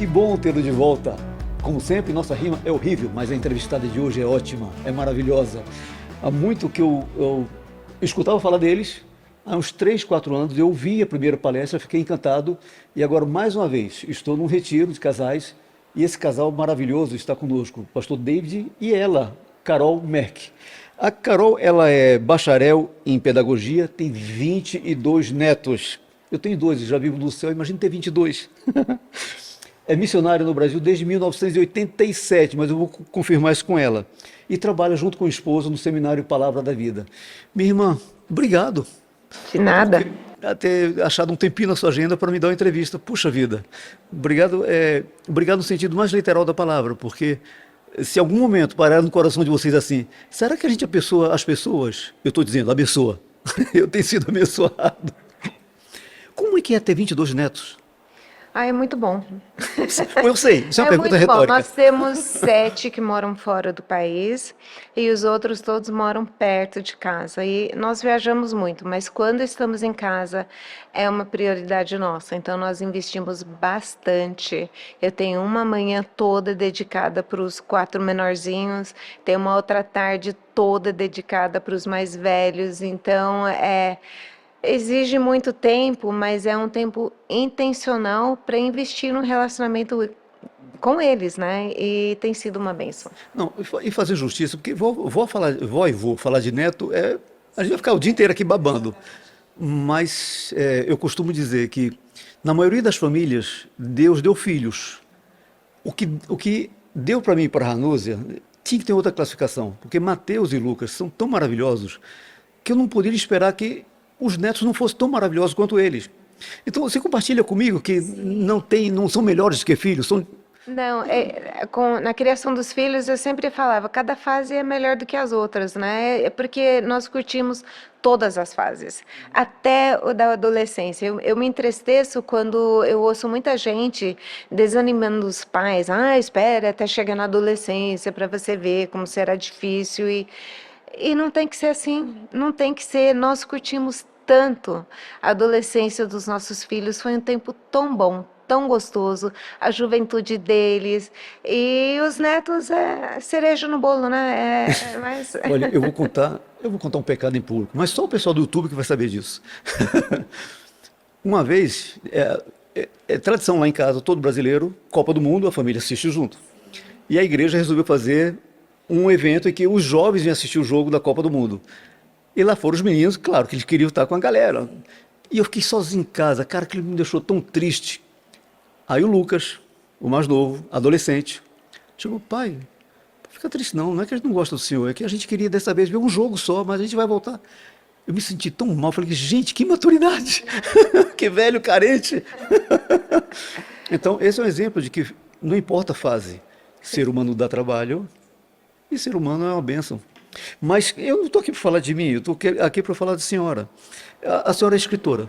bom tê-lo de volta. Como sempre, nossa rima é horrível, mas a entrevistada de hoje é ótima, é maravilhosa. Há muito que eu escutava falar deles, há uns 3, 4 anos, eu ouvi a primeira palestra, fiquei encantado, e agora, mais uma vez, estou num retiro de casais, e esse casal maravilhoso está conosco, o pastor David e ela, Carol Merck. A Carol, ela é bacharel em pedagogia, tem 22 netos. Eu tenho 2, já vivo no céu, imagina ter 22. É missionária no Brasil desde 1987, mas eu vou confirmar isso com ela. E trabalha junto com o esposo no seminário Palavra da Vida. Minha irmã, obrigado De nada. por ter achado um tempinho na sua agenda para me dar uma entrevista. Puxa vida, obrigado, obrigado no sentido mais literal da palavra, porque se algum momento parar no coração de vocês assim, será que a gente abençoa as pessoas? Eu estou dizendo, abençoa. Eu tenho sido abençoado. Como é que é ter 22 netos? Ah, é muito bom. Eu sei, isso é uma É pergunta muito bom. retórica. Nós temos 7 que moram fora do país e os outros todos moram perto de casa. E nós viajamos muito, mas quando estamos em casa é uma prioridade nossa. Então nós investimos bastante. Eu tenho uma manhã toda dedicada para os 4 menorzinhos, tenho uma outra tarde toda dedicada para os mais velhos. Então exige muito tempo, mas é um tempo intencional para investir no relacionamento com eles, né? E tem sido uma bênção. Não, e fazer justiça, porque vó e vô falar de neto, a gente vai ficar o dia inteiro aqui babando. Mas eu costumo dizer que, na maioria das famílias, Deus deu filhos. O que deu para mim e para a Ranúzia tinha que ter outra classificação, porque Mateus e Lucas são tão maravilhosos que eu não poderia esperar que os netos não fossem tão maravilhosos quanto eles. Então, você compartilha comigo que não são melhores que filhos, são. Não, na criação dos filhos eu sempre falava, cada fase é melhor do que as outras, né? É porque nós curtimos todas as fases, até o da adolescência. Eu me entristeço quando eu ouço muita gente desanimando os pais. Ah, espera até chegar na adolescência para você ver como será difícil. E não tem que ser assim, não tem que ser. Nós curtimos tanto a adolescência dos nossos filhos, foi um tempo tão bom, tão gostoso, a juventude deles. E os netos é cereja no bolo, né? Mas Olha, eu vou contar um pecado em público, mas só o pessoal do YouTube que vai saber disso. Uma vez, é tradição lá em casa, todo brasileiro, Copa do Mundo, a família assiste junto. E a igreja resolveu fazer um evento em que os jovens iam assistir o jogo da Copa do Mundo. E lá foram os meninos, claro, que eles queriam estar com a galera. E eu fiquei sozinho em casa, cara, aquilo me deixou tão triste. Aí o Lucas, o mais novo, adolescente, chegou, pai, não fica triste não é que a gente não gosta do senhor, é que a gente queria dessa vez ver um jogo só, mas a gente vai voltar. Eu me senti tão mal, falei, gente, que maturidade, que velho carente. Então, esse é um exemplo de que não importa a fase, ser humano dá trabalho e ser humano é uma bênção. Mas eu não estou aqui para falar de mim, eu estou aqui para falar da senhora. A senhora é escritora.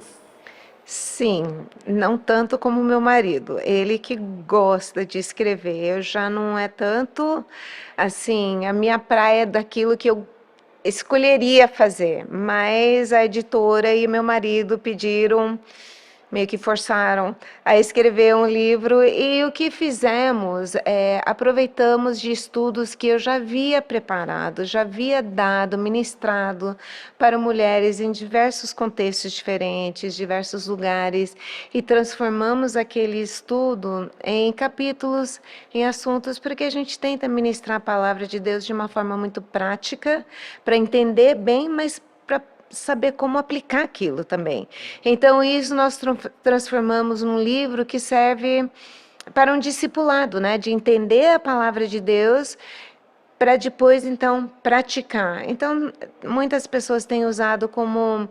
sim, não tanto como meu marido. Ele que gosta de escrever. Eu já não é tanto assim, a minha praia daquilo que eu escolheria fazer, mas a editora e meu marido pediram, meio que forçaram a escrever um livro e o que fizemos aproveitamos de estudos que eu já havia preparado, já havia dado, ministrado para mulheres em diversos contextos diferentes, diversos lugares e transformamos aquele estudo em capítulos, em assuntos, porque a gente tenta ministrar a palavra de Deus de uma forma muito prática, para entender bem, mas para saber como aplicar aquilo também. Então, isso nós transformamos num livro que serve para um discipulado, né? De entender a palavra de Deus para depois, então, praticar. Então, muitas pessoas têm usado como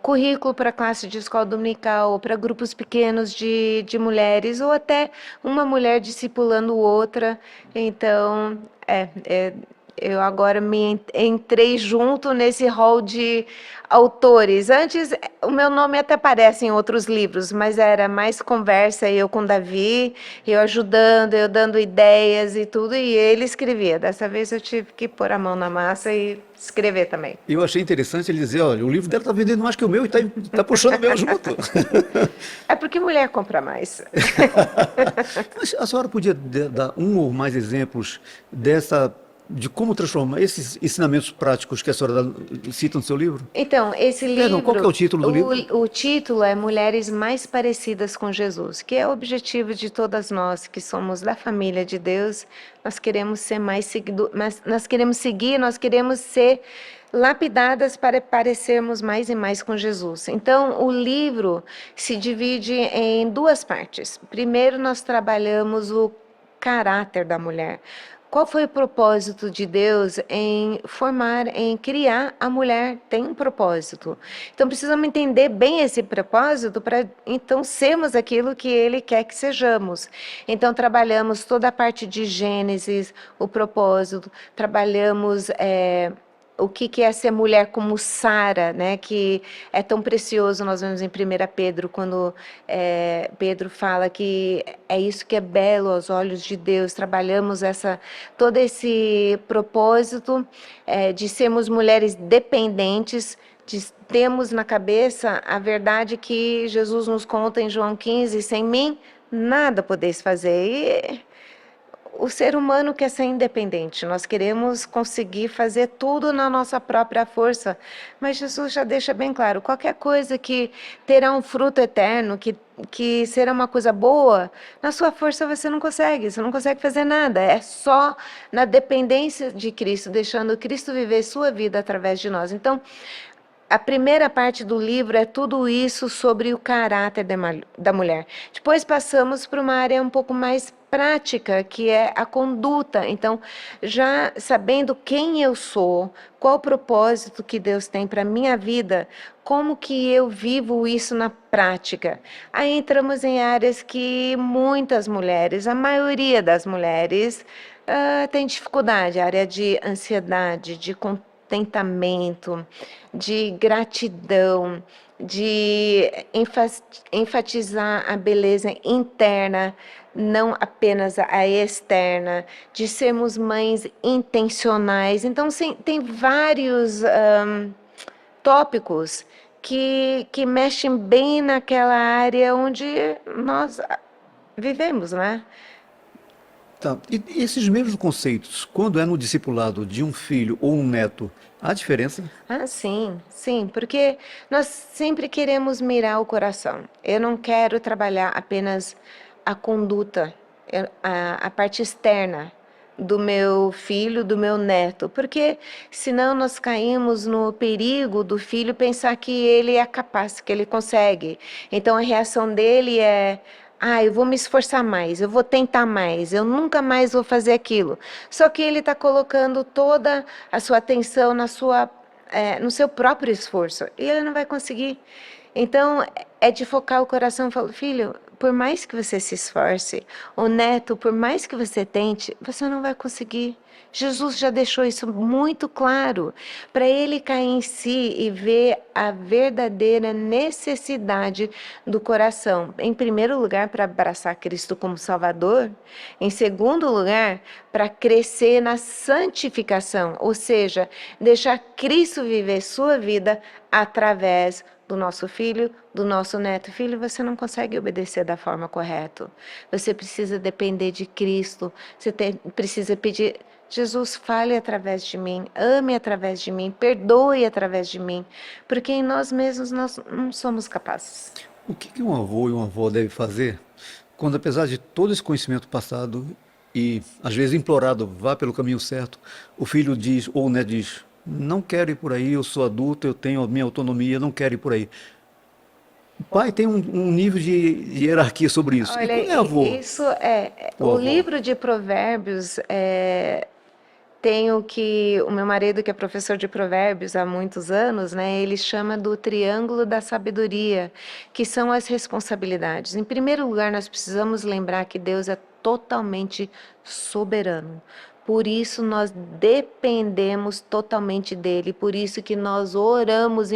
currículo para classe de escola dominical, ou para grupos pequenos de mulheres, ou até uma mulher discipulando outra. Então, eu agora entrei junto nesse hall de autores. Antes, o meu nome até aparece em outros livros, mas era mais conversa, eu com Davi, eu ajudando, eu dando ideias e tudo, e ele escrevia. Dessa vez eu tive que pôr a mão na massa e escrever também. E eu achei interessante ele dizer, olha, o livro dela está vendendo mais que o meu e está puxando o meu junto. É porque mulher compra mais. Mas a senhora podia dar um ou mais exemplos de como transformar esses ensinamentos práticos que a senhora cita no seu livro? Então, esse Perdão, qual que é o livro, título do livro? o título é Mulheres Mais Parecidas com Jesus, que é o objetivo de todas nós que somos da família de Deus. Nós queremos ser mais seguido, mas nós queremos seguir, nós queremos ser lapidadas para parecermos mais e mais com Jesus. Então, o livro se divide em duas partes. Primeiro, nós trabalhamos o caráter da mulher. Qual foi o propósito de Deus em formar, em criar a mulher? Tem um propósito. Então precisamos entender bem esse propósito para então sermos aquilo que Ele quer que sejamos. Então trabalhamos toda a parte de Gênesis, o propósito, trabalhamos o que é ser mulher como Sara, né? Que é tão precioso. Nós vemos em 1 Pedro, quando Pedro fala que é isso que é belo aos olhos de Deus. Trabalhamos todo esse propósito de sermos mulheres dependentes, temos na cabeça a verdade que Jesus nos conta em João 15, sem mim nada podeis fazer. E o ser humano quer ser independente, nós queremos conseguir fazer tudo na nossa própria força, mas Jesus já deixa bem claro, qualquer coisa que terá um fruto eterno, que será uma coisa boa, na sua força você não consegue fazer nada, é só na dependência de Cristo, deixando Cristo viver sua vida através de nós. Então, a primeira parte do livro é tudo isso sobre o caráter da mulher. Depois passamos para uma área um pouco mais prática, que é a conduta. Então, já sabendo quem eu sou, qual o propósito que Deus tem para a minha vida, como que eu vivo isso na prática. Aí entramos em áreas que muitas mulheres, a maioria das mulheres, tem dificuldade, a área de ansiedade, de contentamento, de gratidão, de enfatizar a beleza interna, não apenas a externa, de sermos mães intencionais. Então, sim, tem vários tópicos que mexem bem naquela área onde nós vivemos, né? Tá. E esses mesmos conceitos, quando é no discipulado de um filho ou um neto, há diferença? Ah, sim, sim, porque nós sempre queremos mirar o coração. Eu não quero trabalhar apenas a conduta, a parte externa do meu filho, do meu neto, porque senão nós caímos no perigo do filho pensar que ele é capaz, que ele consegue. Então a reação dele é: ah, eu vou me esforçar mais, eu vou tentar mais, eu nunca mais vou fazer aquilo. Só que ele está colocando toda a sua atenção no seu próprio esforço e ele não vai conseguir. Então, é de focar o coração e falar: filho, por mais que você se esforce, o neto, por mais que você tente, você não vai conseguir. Jesus já deixou isso muito claro, para ele cair em si e ver a verdadeira necessidade do coração. Em primeiro lugar, para abraçar Cristo como Salvador. Em segundo lugar, para crescer na santificação, ou seja, deixar Cristo viver sua vida através do nosso filho, do nosso neto. Filho, você não consegue obedecer da forma correta. Você precisa depender de Cristo. Precisa pedir: Jesus, fale através de mim, ame através de mim, perdoe através de mim, porque em nós mesmos nós não somos capazes. O que um avô e uma avó devem fazer quando, apesar de todo esse conhecimento passado e às vezes implorado, vá pelo caminho certo, o filho diz, ou o neto diz: não quero ir por aí, eu sou adulto, eu tenho a minha autonomia, não quero ir por aí. O pai tem um nível de hierarquia sobre isso. E Olha, quando é avô isso ou o avó? livro de Provérbios tem o que o meu marido, que é professor de provérbios há muitos anos, né, ele chama do triângulo da sabedoria, que são as responsabilidades. Em primeiro lugar, nós precisamos lembrar que Deus é totalmente soberano. Por isso nós dependemos totalmente dele, por isso que nós oramos,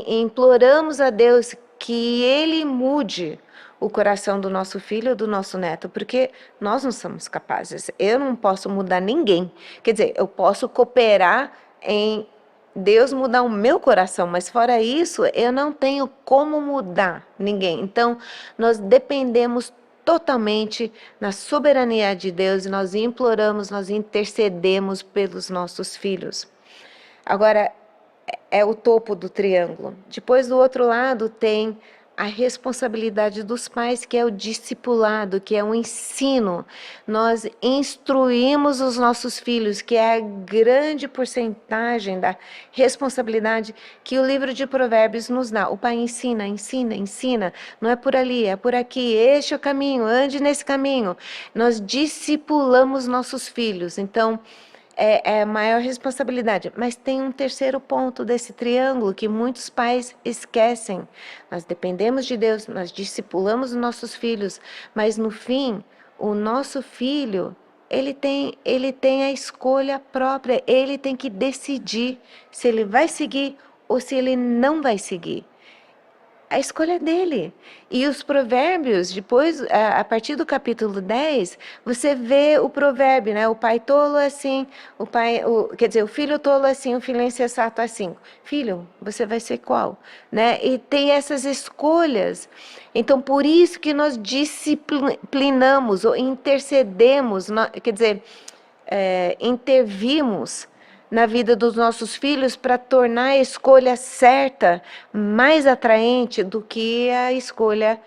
imploramos a Deus que ele mude o coração do nosso filho ou do nosso neto, porque nós não somos capazes. Eu não posso mudar ninguém. Quer dizer, eu posso cooperar em Deus mudar o meu coração, mas fora isso, eu não tenho como mudar ninguém. Então, nós dependemos totalmente na soberania de Deus e nós imploramos, nós intercedemos pelos nossos filhos. Agora, é o topo do triângulo. Depois, do outro lado, tem a responsabilidade dos pais, que é o discipulado, que é o ensino. Nós instruímos os nossos filhos, que é a grande porcentagem da responsabilidade que o livro de Provérbios nos dá. O pai ensina, ensina, ensina. Não é por ali, é por aqui. Este é o caminho, ande nesse caminho. Nós discipulamos nossos filhos. Então, é a maior responsabilidade. Mas tem um terceiro ponto desse triângulo que muitos pais esquecem. Nós dependemos de Deus, nós discipulamos os nossos filhos, mas no fim, o nosso filho, ele tem a escolha própria, ele tem que decidir se ele vai seguir ou se ele não vai seguir. A escolha é dele. E os provérbios, depois, a partir do capítulo 10, você vê o provérbio, né? O pai tolo assim, quer dizer, o filho tolo assim, o filho insensato assim. Filho, você vai ser qual? Né? E tem essas escolhas. Então, por isso que nós disciplinamos ou intercedemos, quer dizer, intervimos na vida dos nossos filhos para tornar a escolha certa mais atraente do que a escolha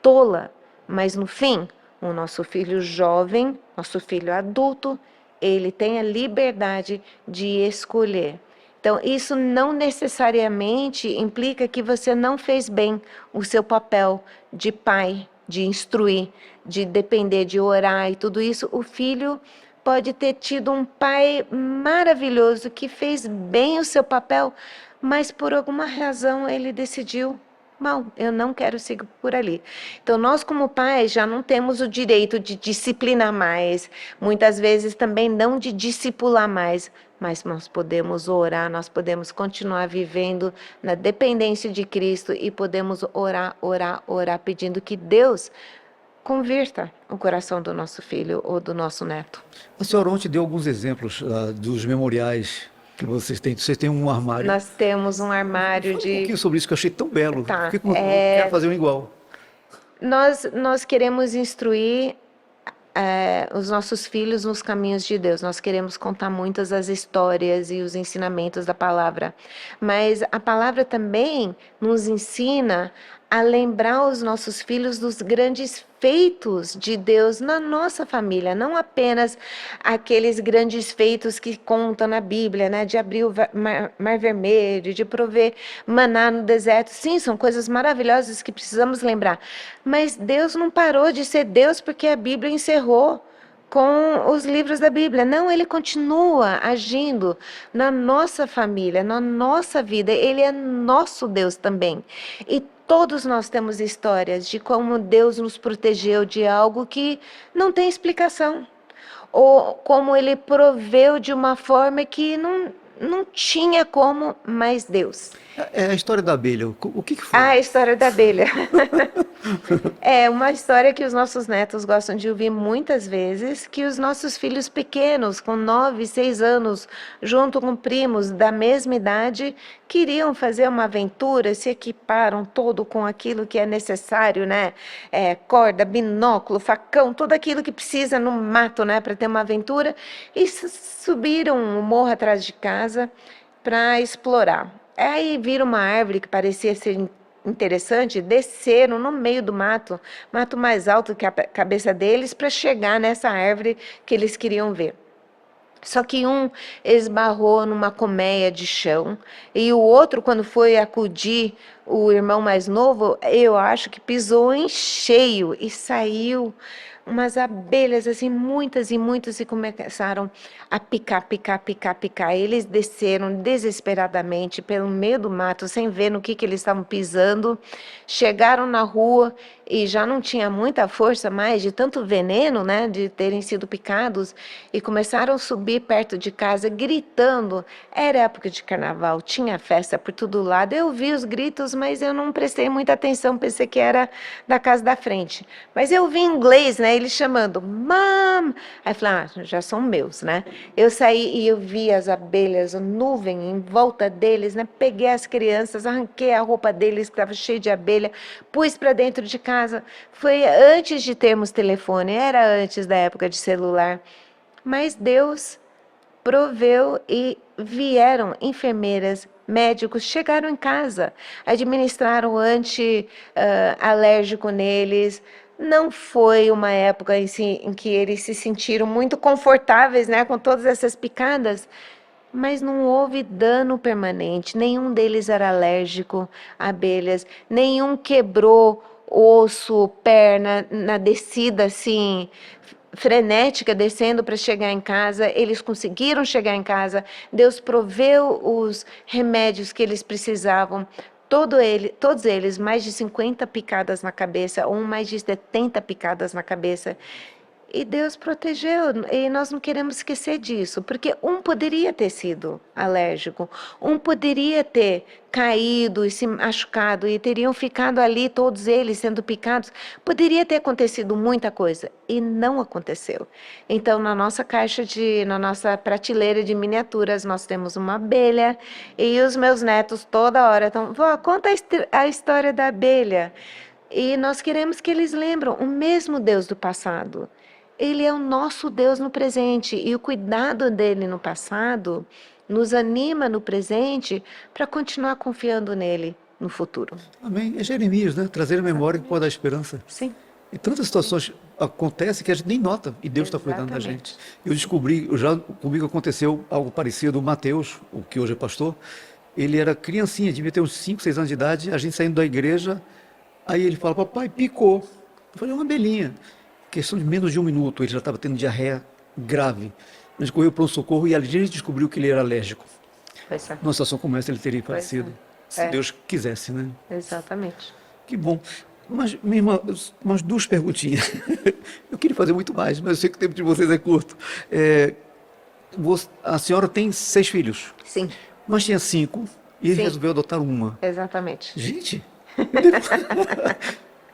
tola. Mas no fim, o nosso filho jovem, nosso filho adulto, ele tem a liberdade de escolher. Então, isso não necessariamente implica que você não fez bem o seu papel de pai, de instruir, de depender, de orar e tudo isso. O filho pode ter tido um pai maravilhoso que fez bem o seu papel, mas por alguma razão ele decidiu, não, eu não quero seguir por ali. Então, nós como pais já não temos o direito de disciplinar mais, muitas vezes também não de discipular mais, mas nós podemos orar, nós podemos continuar vivendo na dependência de Cristo e podemos orar, orar, orar, pedindo que Deus convirta o coração do nosso filho ou do nosso neto. A senhora ontem deu alguns exemplos dos memoriais que vocês têm. Vocês têm um armário. Nós temos um armário Fala um pouquinho de... sobre isso que eu achei tão belo. Tá, Por que eu quero fazer um igual? Nós queremos instruir os nossos filhos nos caminhos de Deus. Nós queremos contar muitas as histórias e os ensinamentos da palavra. Mas a palavra também nos ensina a lembrar os nossos filhos dos grandes feitos de Deus na nossa família, não apenas aqueles grandes feitos que contam na Bíblia, né, de abrir o mar vermelho, de prover maná no deserto. Sim, são coisas maravilhosas que precisamos lembrar. Mas Deus não parou de ser Deus porque a Bíblia encerrou com os livros da Bíblia. Não, ele continua agindo na nossa família, na nossa vida. Ele é nosso Deus também. E todos nós temos histórias de como Deus nos protegeu de algo que não tem explicação. Ou como ele proveu de uma forma que não tinha como, mas Deus. É a história da abelha. O que foi? A história da abelha. É uma história que os nossos netos gostam de ouvir muitas vezes, que os nossos filhos pequenos, com 9, 6 anos, junto com primos da mesma idade, queriam fazer uma aventura, se equiparam todo com aquilo que é necessário, né? Corda, binóculo, facão, tudo aquilo que precisa no mato, né, para ter uma aventura, e subiram um morro atrás de casa para explorar. Aí viram uma árvore que parecia ser interessante, desceram no meio do mato, mato mais alto que a cabeça deles, para chegar nessa árvore que eles queriam ver. Só que um esbarrou numa colmeia de chão e o outro, quando foi acudir o irmão mais novo, eu acho que pisou em cheio e saiu umas abelhas, assim, muitas e muitas, e começaram a picar, picar, picar, picar. Eles desceram desesperadamente pelo meio do mato, sem ver no que eles estavam pisando. Chegaram na rua e já não tinha muita força mais, de tanto veneno, né, de terem sido picados, e começaram a subir perto de casa, gritando. Era época de carnaval, tinha festa por todo lado. Eu vi os gritos Deus, mas eu não prestei muita atenção, pensei que era da casa da frente. Mas eu vi em inglês, né, ele chamando, Mom! Aí eu falei, já são meus, né? Eu saí e eu vi as abelhas, a nuvem em volta deles, né? Peguei as crianças, arranquei a roupa deles, que estava cheia de abelha, pus para dentro de casa. Foi antes de termos telefone, era antes da época de celular. Mas Deus proveu e vieram enfermeiras, médicos, chegaram em casa, administraram anti-alérgico neles. Não foi uma época em que eles se sentiram muito confortáveis, né, com todas essas picadas, mas não houve dano permanente. Nenhum deles era alérgico a abelhas, nenhum quebrou osso, perna na descida assim frenética descendo para chegar em casa, eles conseguiram chegar em casa, Deus proveu os remédios que eles precisavam, todos eles, mais de 50 picadas na cabeça, ou mais de 70 picadas na cabeça, e Deus protegeu, e nós não queremos esquecer disso, porque um poderia ter sido alérgico, um poderia ter caído e se machucado, e teriam ficado ali todos eles sendo picados. Poderia ter acontecido muita coisa, e não aconteceu. Então, na nossa prateleira de miniaturas, nós temos uma abelha, e os meus netos toda hora estão, vó, conta a história da abelha. E nós queremos que eles lembram o mesmo Deus do passado. Ele é o nosso Deus no presente, e o cuidado dele no passado nos anima no presente para continuar confiando nele no futuro. Amém. É Jeremias, né? Trazer a memória que pode dar esperança. Sim, E tantas situações acontecem que a gente nem nota, e Deus está cuidando da gente. Eu descobri, comigo aconteceu algo parecido. O Mateus, o que hoje é pastor, ele era criancinha, devia ter uns 5, 6 anos de idade, a gente saindo da igreja, aí ele fala, papai, picou. Eu falei, uma abelhinha. Questão de menos de 1 minuto, ele já estava tendo diarreia grave. A gente correu para o socorro e ali a gente descobriu que ele era alérgico. pois é. Numa situação como essa, ele teria Pois é. falecido. Se Deus quisesse, né? Exatamente. Que bom. Mas, minha irmã, umas 2 perguntinhas. Eu queria fazer muito mais, mas eu sei que o tempo de vocês é curto. A senhora tem 6 filhos, Sim, mas tinha 5 e Sim. resolveu adotar uma. exatamente. Gente,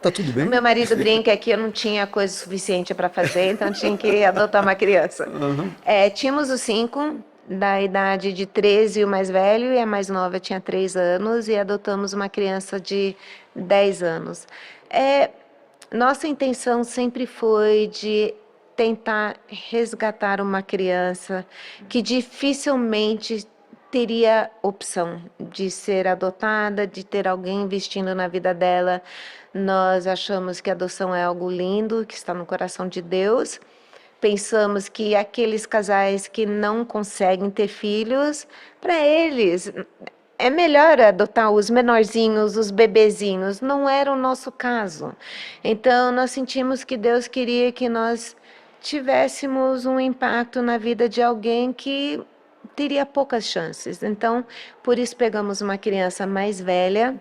tá tudo O bem? meu marido brinca que eu não tinha coisa suficiente para fazer, então tinha que adotar uma criança. Aham. Tínhamos os 5, da idade de 13, o mais velho, e a mais nova tinha 3 anos, e adotamos uma criança de 10 anos. Nossa intenção sempre foi de tentar resgatar uma criança que dificilmente teria opção de ser adotada, de ter alguém investindo na vida dela. Nós achamos que a adoção é algo lindo, que está no coração de Deus. Pensamos que aqueles casais que não conseguem ter filhos, para eles é melhor adotar os menorzinhos, os bebezinhos. Não era o nosso caso. Então, nós sentimos que Deus queria que nós tivéssemos um impacto na vida de alguém que teria poucas chances. Então, por isso pegamos uma criança mais velha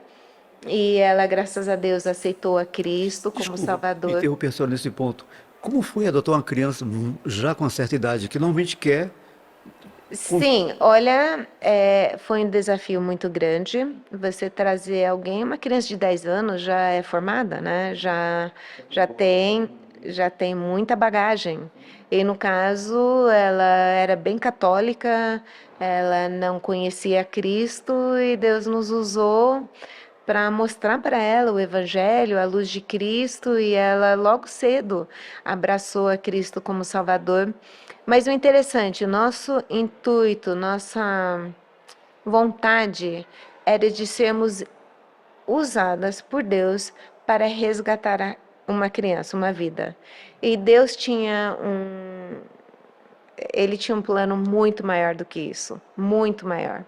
e ela, graças a Deus, aceitou a Cristo como Desculpa, me Salvador. interromper a senhora nesse ponto. Como foi adotar uma criança já com uma certa idade, que normalmente quer... Sim, olha, foi um desafio muito grande você trazer alguém, uma criança de 10 anos já é formada, né? Já tem muita bagagem. E no caso, ela era bem católica, ela não conhecia Cristo e Deus nos usou para mostrar para ela o Evangelho, a luz de Cristo, e ela logo cedo abraçou a Cristo como Salvador. Mas o interessante, o nosso intuito, nossa vontade era de sermos usadas por Deus para resgatar uma criança, uma vida. E Deus ele tinha um plano muito maior do que isso, muito maior.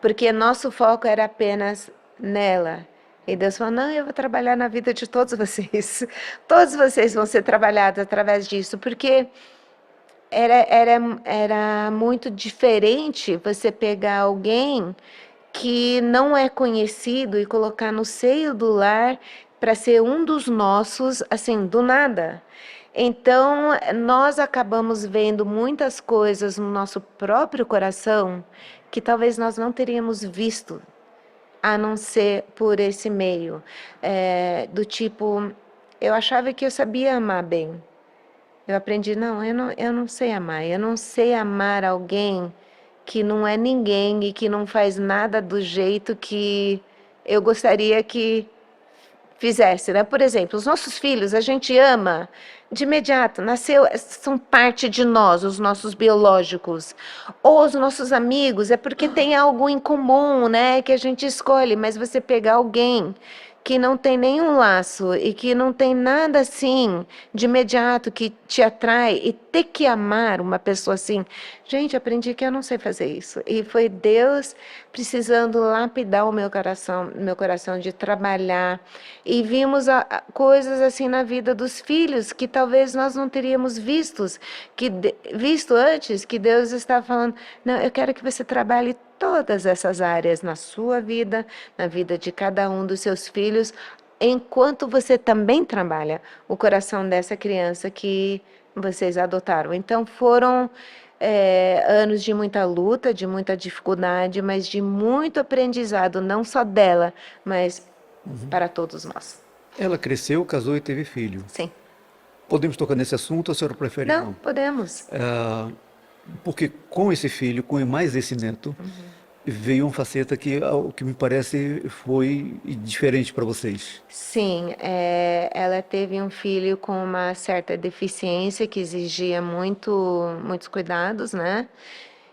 Porque nosso foco era apenas nela. E Deus falou, não, eu vou trabalhar na vida de todos vocês. Todos vocês vão ser trabalhados através disso, porque era muito diferente você pegar alguém que não é conhecido e colocar no seio do lar para ser um dos nossos, assim, do nada. Então, nós acabamos vendo muitas coisas no nosso próprio coração que talvez nós não teríamos visto a não ser por esse meio. Do tipo, eu achava que eu sabia amar bem. Eu aprendi, não, eu não sei amar. Eu não sei amar alguém que não é ninguém e que não faz nada do jeito que eu gostaria que fizesse, né? Por exemplo, os nossos filhos, a gente ama de imediato, nasceu, são parte de nós, os nossos biológicos. Ou os nossos amigos, é porque tem algo em comum, né? Que a gente escolhe, mas você pegar alguém que não tem nenhum laço e que não tem nada assim de imediato que te atrai e ter que amar uma pessoa assim. Gente, aprendi que eu não sei fazer isso. E foi Deus precisando lapidar o meu coração de trabalhar. E vimos coisas assim na vida dos filhos que talvez nós não teríamos visto antes, que Deus estava falando, não, eu quero que você trabalhe todas essas áreas na sua vida, na vida de cada um dos seus filhos, enquanto você também trabalha o coração dessa criança que vocês adotaram. Então foram anos de muita luta, de muita dificuldade, mas de muito aprendizado, não só dela, mas para todos nós. Ela cresceu, casou e teve filho. Sim. Podemos tocar nesse assunto ou a senhora prefere Não, não? podemos. Porque com esse filho, com mais esse neto, veio uma faceta que, ao que me parece, foi diferente para vocês. Sim, ela teve um filho com uma certa deficiência que exigia muitos cuidados, né?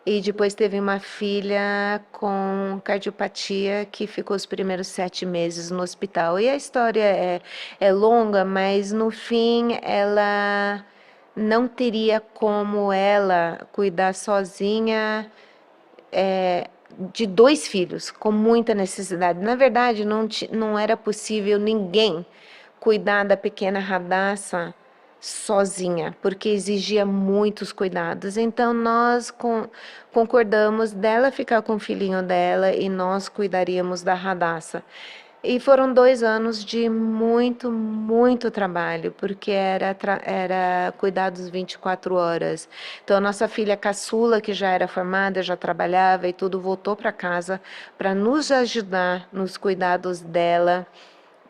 E depois teve uma filha com cardiopatia que ficou os primeiros 7 meses no hospital. E a história é longa, mas no fim ela não teria como ela cuidar sozinha de 2 filhos com muita necessidade. Na verdade, não era possível ninguém cuidar da pequena Radassa sozinha, porque exigia muitos cuidados. Então, nós concordamos dela ficar com o filhinho dela e nós cuidaríamos da Radassa. E foram 2 anos de muito trabalho, porque era cuidados 24 horas. Então, a nossa filha caçula, que já era formada, já trabalhava e tudo, voltou para casa para nos ajudar nos cuidados dela.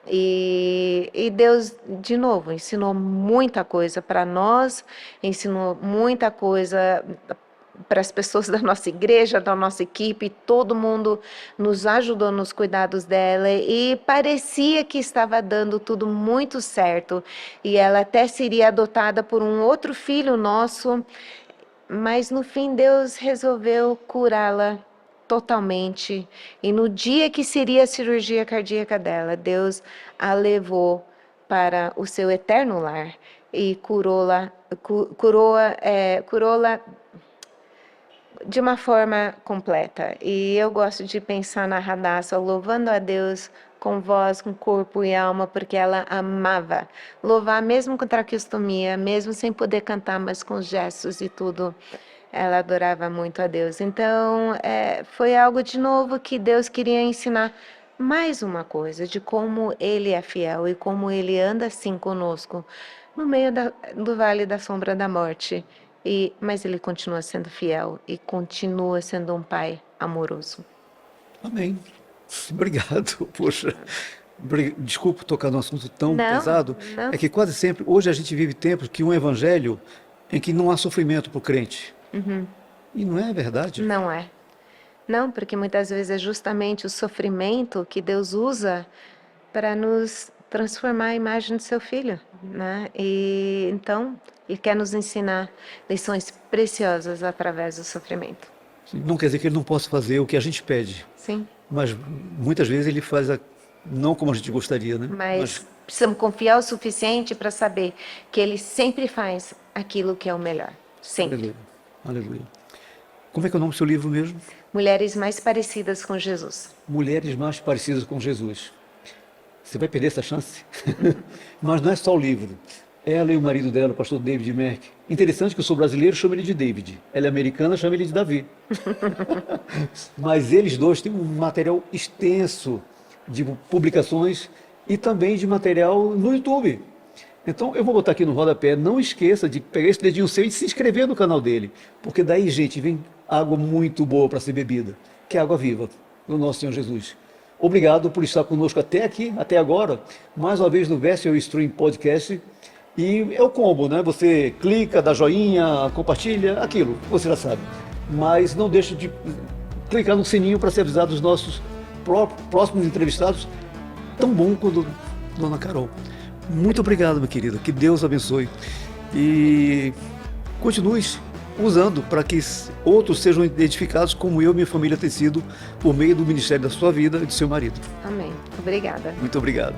E Deus, de novo, ensinou muita coisa para nós, ensinou muita coisa para as pessoas da nossa igreja, da nossa equipe, todo mundo nos ajudou nos cuidados dela e parecia que estava dando tudo muito certo. E ela até seria adotada por um outro filho nosso, mas no fim Deus resolveu curá-la totalmente. E no dia que seria a cirurgia cardíaca dela, Deus a levou para o seu eterno lar e curou-la, curou-la de uma forma completa. E eu gosto de pensar na Radassa louvando a Deus com voz, com corpo e alma, porque ela amava louvar mesmo com traqueostomia, mesmo sem poder cantar, mas com gestos e tudo. Ela adorava muito a Deus. Então, foi algo de novo que Deus queria ensinar mais uma coisa de como Ele é fiel e como Ele anda assim conosco no meio do vale da sombra da morte. Mas Ele continua sendo fiel e continua sendo um Pai amoroso. Amém. Obrigado. Poxa, desculpa tocar num assunto tão Não, pesado. não. É que quase sempre, hoje a gente vive tempos que um evangelho em que não há sofrimento para o crente. E não é verdade. Não é. Não, porque muitas vezes é justamente o sofrimento que Deus usa para nos transformar a imagem do seu filho, né? E então, Ele quer nos ensinar lições preciosas através do sofrimento. Não quer dizer que ele não possa fazer o que a gente pede, Sim, mas muitas vezes ele faz não como a gente gostaria, né? mas precisamos confiar o suficiente para saber que Ele sempre faz aquilo que é o melhor. Sempre. Aleluia. Aleluia. Como é que é o nome do seu livro mesmo? Mulheres mais parecidas com Jesus. Mulheres mais parecidas com Jesus. Você vai perder essa chance. Mas não é só o livro. Ela e o marido dela, o pastor David Merck. Interessante que eu sou brasileiro, chamo ele de David. Ela é americana, chama ele de Davi. Mas eles dois têm um material extenso de publicações e também de material no YouTube. Então eu vou botar aqui no rodapé, não esqueça de pegar esse dedinho seu e de se inscrever no canal dele. Porque daí, gente, vem água muito boa para ser bebida, que é água viva, do nosso Senhor Jesus. Obrigado por estar conosco até aqui, até agora, mais uma vez no Verso Stream Podcast. E é o combo, né? Você clica, dá joinha, compartilha, aquilo, você já sabe. Mas não deixe de clicar no sininho para ser avisado dos nossos próximos entrevistados, tão bom quanto Dona Carol. Muito obrigado, minha querida. Que Deus abençoe. E continue usando para que outros sejam identificados como eu e minha família tem sido por meio do ministério da sua vida e do seu marido. Amém. Obrigada. Muito obrigado.